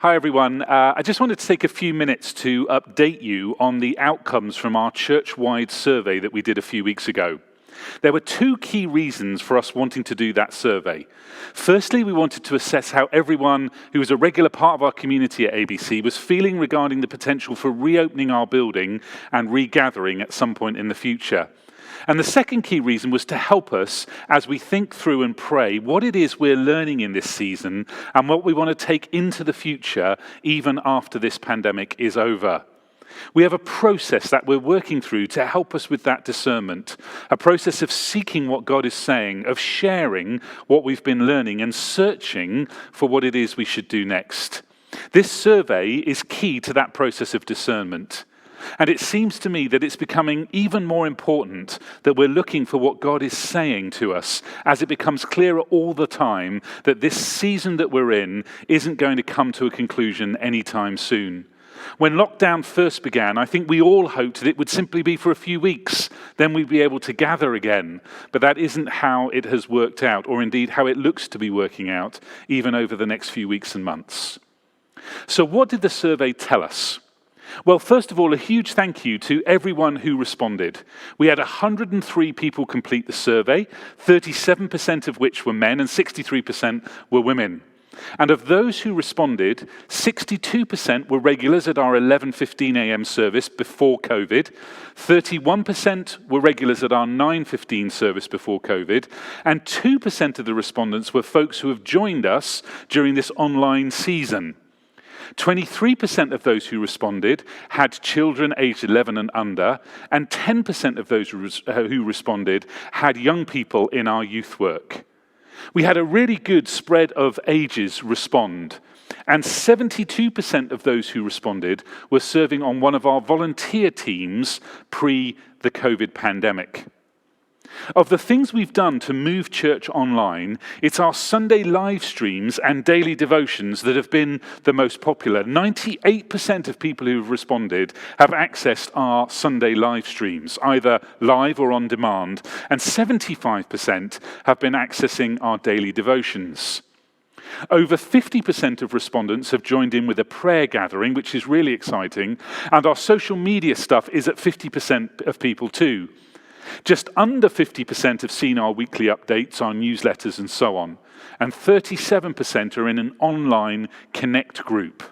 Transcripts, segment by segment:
Hi everyone. I just wanted to take a few minutes to update you on the outcomes from our church-wide survey that we did a few weeks ago. There were two key reasons for us wanting to do that survey. Firstly, we wanted to assess how everyone who was a regular part of our community at ABC was feeling regarding the potential for reopening our building and regathering at some point in the future. And the second key reason was to help us as we think through and pray what it is we're learning in this season and what we want to take into the future even after this pandemic is over. We have a process that we're working through to help us with that discernment, a process of seeking what God is saying, of sharing what we've been learning and searching for what it is we should do next. This survey is key to that process of discernment. And it seems to me that it's becoming even more important that we're looking for what God is saying to us as it becomes clearer all the time that this season that we're in isn't going to come to a conclusion anytime soon. When lockdown first began, I think we all hoped that it would simply be for a few weeks, then we'd be able to gather again. But that isn't how it has worked out, or indeed how it looks to be working out, even over the next few weeks and months. So what did the survey tell us? Well, first of all, a huge thank you to everyone who responded. We had 103 people complete the survey, 37% of which were men and 63% were women. And of those who responded, 62% were regulars at our 11:15 a.m. service before COVID, 31% were regulars at our 9:15 service before COVID, and 2% of the respondents were folks who have joined us during this online season. 23% of those who responded had children aged 11 and under, and 10% of those who responded had young people in our youth work. We had a really good spread of ages respond, and 72% of those who responded were serving on one of our volunteer teams pre the COVID pandemic. Of the things we've done to move church online, it's our Sunday live streams and daily devotions that have been the most popular. 98% of people who have responded have accessed our Sunday live streams, either live or on demand, and 75% have been accessing our daily devotions. Over 50% of respondents have joined in with a prayer gathering, which is really exciting, and our social media stuff is at 50% of people too. Just under 50% have seen our weekly updates, our newsletters and so on, and 37% are in an online Connect group.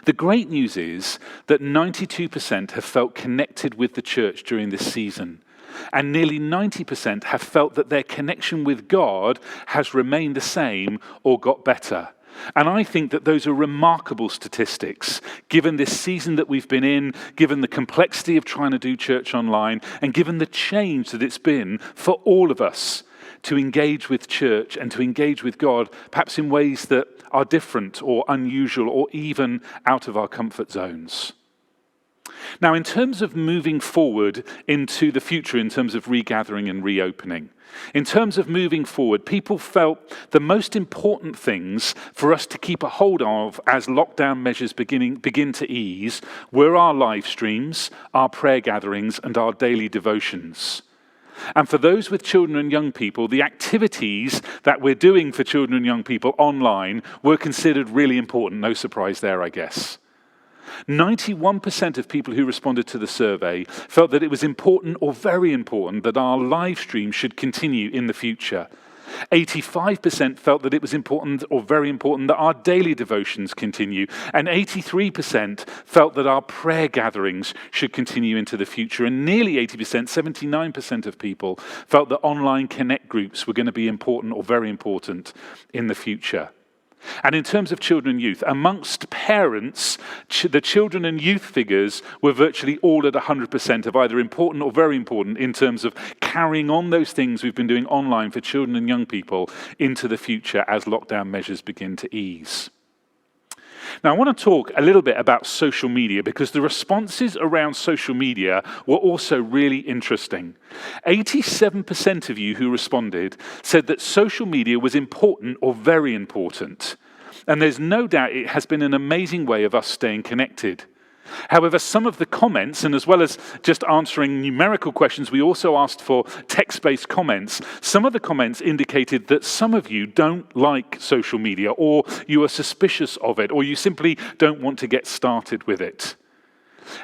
The great news is that 92% have felt connected with the church during this season, and nearly 90% have felt that their connection with God has remained the same or got better. And I think that those are remarkable statistics, given this season that we've been in, given the complexity of trying to do church online, and given the change that it's been for all of us to engage with church and to engage with God, perhaps in ways that are different or unusual or even out of our comfort zones. Now, in terms of moving forward into the future, in terms of regathering and reopening, in terms of moving forward, people felt the most important things for us to keep a hold of as lockdown measures begin to ease were our live streams, our prayer gatherings, and our daily devotions. And for those with children and young people, the activities that we're doing for children and young people online were considered really important. No surprise there, I guess. 91% of people who responded to the survey felt that it was important or very important that our live stream should continue in the future. 85% felt that it was important or very important that our daily devotions continue, and 83% felt that our prayer gatherings should continue into the future, and nearly 80%, 79% of people felt that online Connect groups were going to be important or very important in the future. And in terms of children and youth, amongst parents, the children and youth figures were virtually all at 100% of either important or very important in terms of carrying on those things we've been doing online for children and young people into the future as lockdown measures begin to ease. Now, I want to talk a little bit about social media because the responses around social media were also really interesting. 87% of you who responded said that social media was important or very important. And there's no doubt it has been an amazing way of us staying connected. However, some of the comments, and as well as just answering numerical questions, we also asked for text-based comments. Some of the comments indicated that some of you don't like social media, or you are suspicious of it, or you simply don't want to get started with it.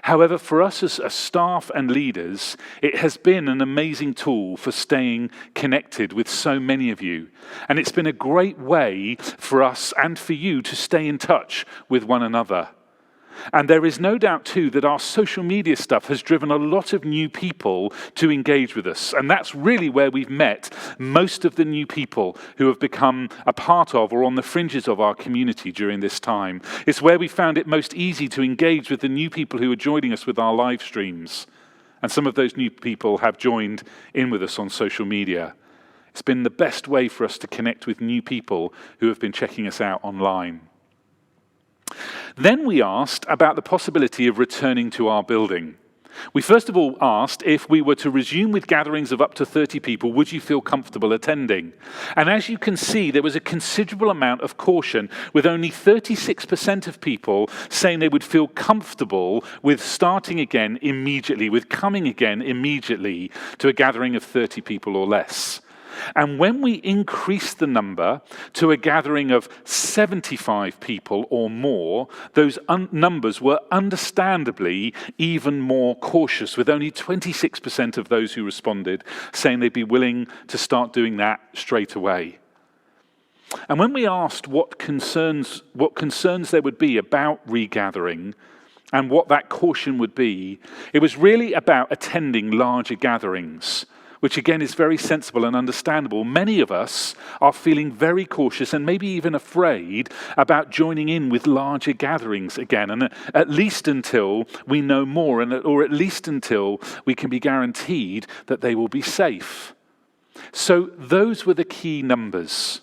However, for us as staff and leaders, it has been an amazing tool for staying connected with so many of you. And it's been a great way for us and for you to stay in touch with one another. And there is no doubt, too, that our social media stuff has driven a lot of new people to engage with us. And that's really where we've met most of the new people who have become a part of or on the fringes of our community during this time. It's where we found it most easy to engage with the new people who are joining us with our live streams. And some of those new people have joined in with us on social media. It's been the best way for us to connect with new people who have been checking us out online. Then we asked about the possibility of returning to our building. We first of all asked if we were to resume with gatherings of up to 30 people, would you feel comfortable attending? And as you can see, there was a considerable amount of caution, with only 36% of people saying they would feel comfortable with starting again immediately, with coming again immediately to a gathering of 30 people or less. And when we increased the number to a gathering of 75 people or more, those numbers were understandably even more cautious, with only 26% of those who responded saying they'd be willing to start doing that straight away. And when we asked what concerns there would be about regathering and what that caution would be, it was really about attending larger gatherings, which again is very sensible and understandable. Many of us are feeling very cautious and maybe even afraid about joining in with larger gatherings again, and at least until we know more, or at least until we can be guaranteed that they will be safe. So those were the key numbers.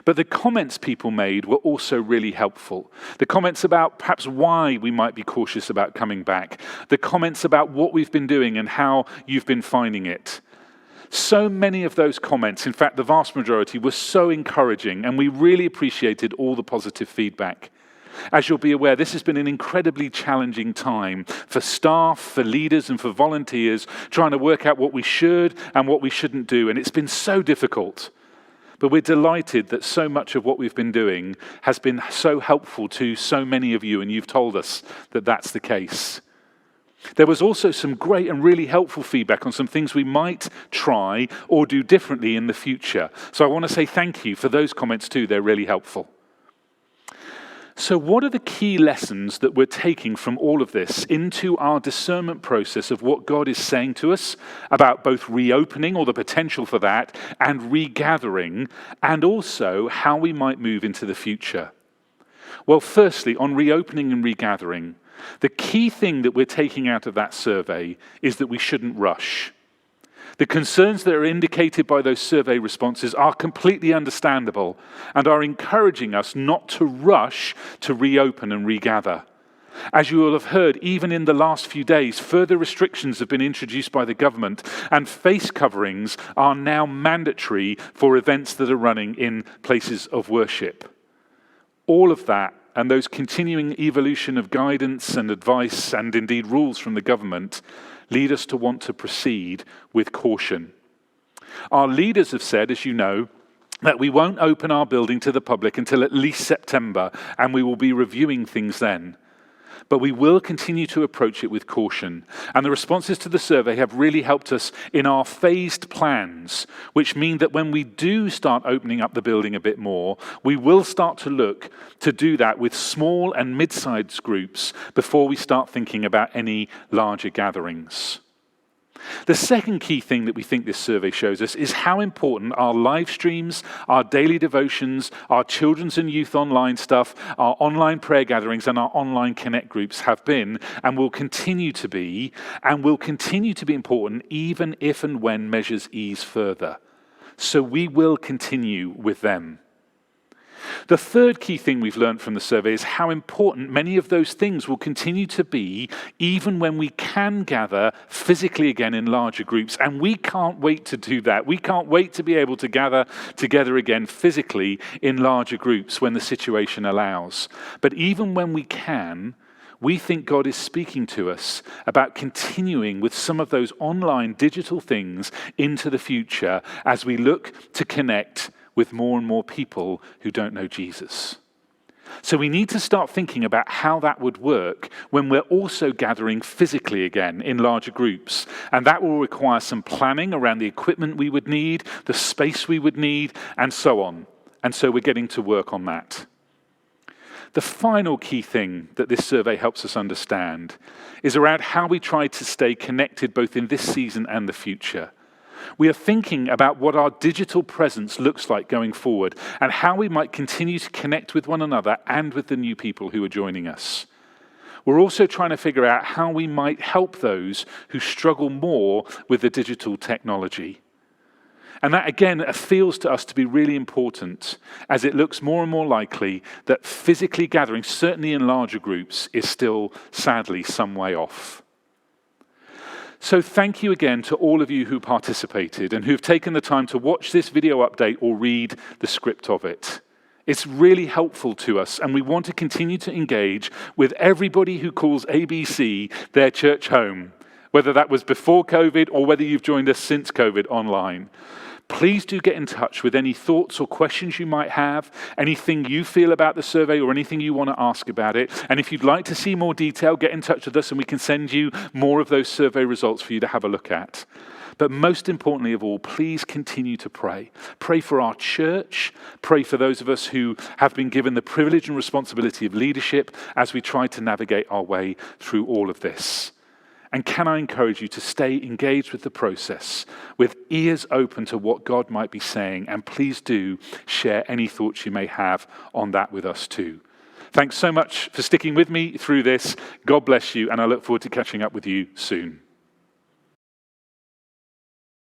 But the comments people made were also really helpful. The comments about perhaps why we might be cautious about coming back. The comments about what we've been doing and how you've been finding it. So many of those comments, in fact, the vast majority, were so encouraging, and we really appreciated all the positive feedback. As you'll be aware, this has been an incredibly challenging time for staff, for leaders, and for volunteers, trying to work out what we should and what we shouldn't do, and it's been so difficult. But we're delighted that so much of what we've been doing has been so helpful to so many of you, and you've told us that that's the case. There was also some great and really helpful feedback on some things we might try or do differently in the future. So I want to say thank you for those comments too. They're really helpful. So what are the key lessons that we're taking from all of this into our discernment process of what God is saying to us about both reopening, or the potential for that, and regathering, and also how we might move into the future? Well, firstly, on reopening and regathering, the key thing that we're taking out of that survey is that we shouldn't rush. The concerns that are indicated by those survey responses are completely understandable and are encouraging us not to rush to reopen and regather. As you will have heard, even in the last few days, further restrictions have been introduced by the government, and face coverings are now mandatory for events that are running in places of worship. All of that, and those continuing evolution of guidance and advice and indeed rules from the government, lead us to want to proceed with caution. Our leaders have said, as you know, that we won't open our building to the public until at least September, and we will be reviewing things then. But we will continue to approach it with caution. And the responses to the survey have really helped us in our phased plans, which mean that when we do start opening up the building a bit more, we will start to look to do that with small and mid-sized groups before we start thinking about any larger gatherings. The second key thing that we think this survey shows us is how important our live streams, our daily devotions, our children's and youth online stuff, our online prayer gatherings, and our online connect groups have been and will continue to be important even if and when measures ease further. So we will continue with them. The third key thing we've learned from the survey is how important many of those things will continue to be even when we can gather physically again in larger groups. And we can't wait to do that. We can't wait to be able to gather together again physically in larger groups when the situation allows. But even when we can, we think God is speaking to us about continuing with some of those online digital things into the future as we look to connect with more and more people who don't know Jesus. So we need to start thinking about how that would work when we're also gathering physically again in larger groups. And that will require some planning around the equipment we would need, the space we would need, and so on. And so we're getting to work on that. The final key thing that this survey helps us understand is around how we try to stay connected both in this season and the future. We are thinking about what our digital presence looks like going forward and how we might continue to connect with one another and with the new people who are joining us. We're also trying to figure out how we might help those who struggle more with the digital technology. And that, again, feels to us to be really important as it looks more and more likely that physically gathering, certainly in larger groups, is still, sadly, some way off. So thank you again to all of you who participated and who've taken the time to watch this video update or read the script of it. It's really helpful to us, and we want to continue to engage with everybody who calls ABC their church home, whether that was before COVID or whether you've joined us since COVID online. Please do get in touch with any thoughts or questions you might have, anything you feel about the survey or anything you want to ask about it. And if you'd like to see more detail, get in touch with us and we can send you more of those survey results for you to have a look at. But most importantly of all, please continue to pray. Pray for our church. Pray for those of us who have been given the privilege and responsibility of leadership as we try to navigate our way through all of this. And can I encourage you to stay engaged with the process, with ears open to what God might be saying, and please do share any thoughts you may have on that with us too. Thanks so much for sticking with me through this. God bless you, and I look forward to catching up with you soon.